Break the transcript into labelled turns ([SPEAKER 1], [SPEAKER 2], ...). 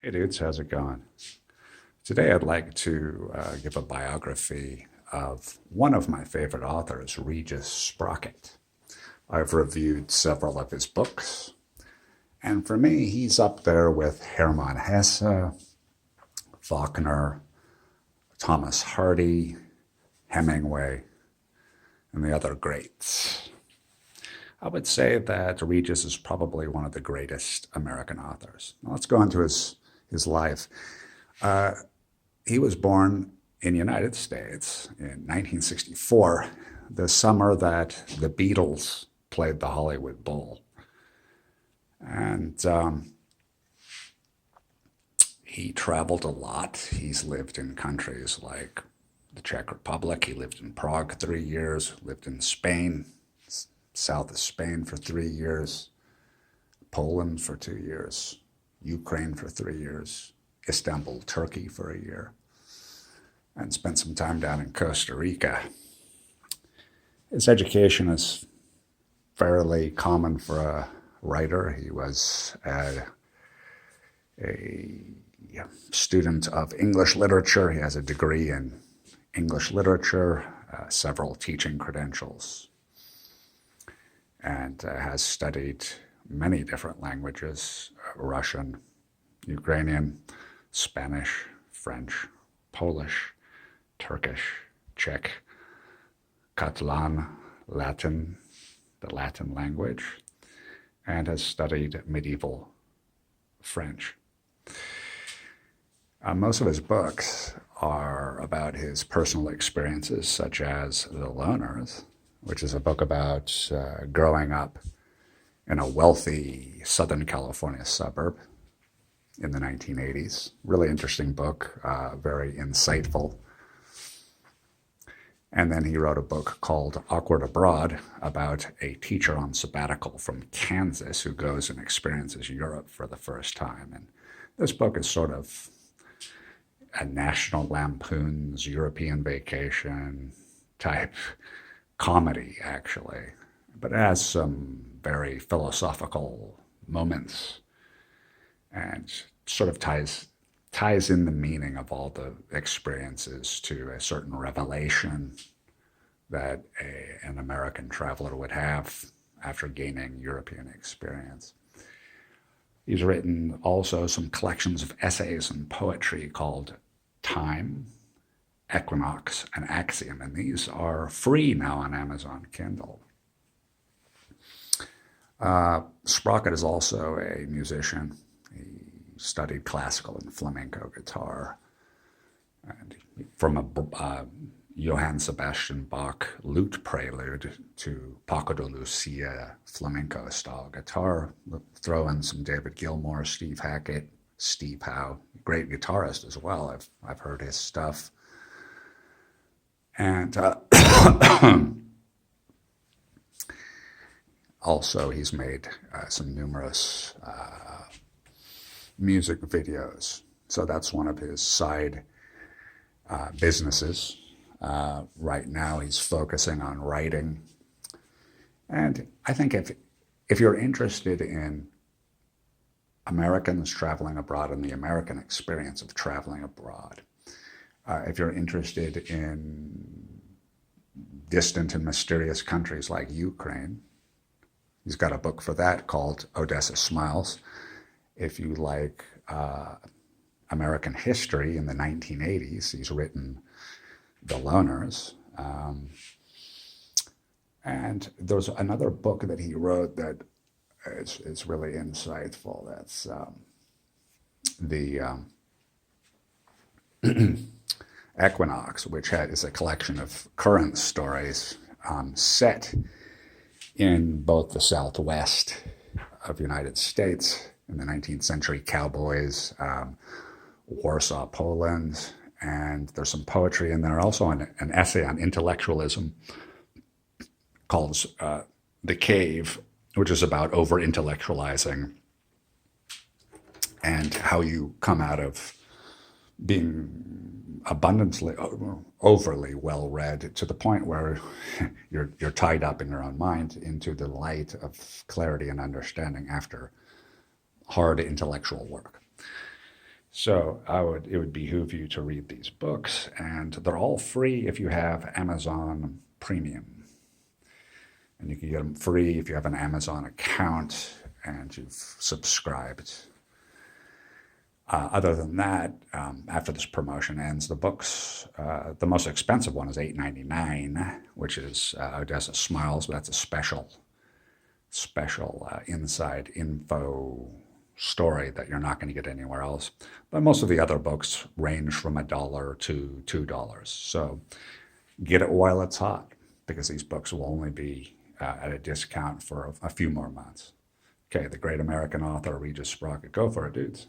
[SPEAKER 1] Hey dudes, how's it going? Today I'd like to give a biography of one of my favorite authors, Regis Sprockett. I've reviewed several of his books, and for me, he's up there with Hermann Hesse, Faulkner, Thomas Hardy, Hemingway, and the other greats. I would say that Regis is probably one of the greatest American authors. Now, let's go into his life. He was born in the United States in 1964, the summer that the Beatles played the Hollywood Bowl. And he traveled a lot. He's lived in countries like the Czech Republic. He lived in Prague 3 years, lived in Spain, south of Spain for 3 years, Poland for 2 years, Ukraine for 3 years, Istanbul, Turkey for a year, and spent some time down in Costa Rica. His education is fairly common for a writer. He was a student of English literature. He has a degree in English literature, several teaching credentials, and has studied many different languages: Russian, Ukrainian, Spanish, French, Polish, Turkish, Czech, Catalan, Latin, the Latin language, and has studied medieval French. Most of his books are about his personal experiences, such as The Loners, which is a book about growing up in a wealthy Southern California suburb in the 1980s. Really interesting book, very insightful. And then he wrote a book called Awkward Abroad about a teacher on sabbatical from Kansas who goes and experiences Europe for the first time. And this book is sort of a National Lampoon's European Vacation type comedy, actually, but it has some very philosophical moments and sort of ties in the meaning of all the experiences to a certain revelation that an American traveler would have after gaining European experience. He's written also some collections of essays and poetry called Time, Equinox, and Axiom, and these are free now on Amazon Kindle. Sprocket is also a musician. He studied classical and flamenco guitar, and from a Johann Sebastian Bach lute prelude to Paco de Lucia flamenco style guitar. Throw in some David Gilmour, Steve Hackett, Steve Howe, great guitarist as well. I've heard his stuff. And also he's made some numerous music videos. So that's one of his side businesses. Right now he's focusing on writing. And I think if you're interested in Americans traveling abroad and the American experience of traveling abroad, if you're interested in distant and mysterious countries like Ukraine, he's got a book for that called Odessa Smiles. If you like American history in the 1980s, he's written The Loners. And there's another book that he wrote that is really insightful. That's the Equinox, which is a collection of current stories set in both the Southwest of the United States in the 19th century, cowboys, Warsaw, Poland, and there's some poetry in there. Also an essay on intellectualism called The Cave, which is about over-intellectualizing and how you come out of being abundantly, overly well-read to the point where you're tied up in your own mind into the light of clarity and understanding after hard intellectual work. So it would behoove you to read these books, and they're all free if you have Amazon Premium. And you can get them free if you have an Amazon account and you've subscribed. Other than that, after this promotion ends, the books, the most expensive one is $8.99, which is Odessa Smiles, but that's a special inside info story that you're not going to get anywhere else. But most of the other books range from $1 to $2. So get it while it's hot, because these books will only be at a discount for a few more months. Okay, the great American author Regis Sprockett. Go for it, dudes.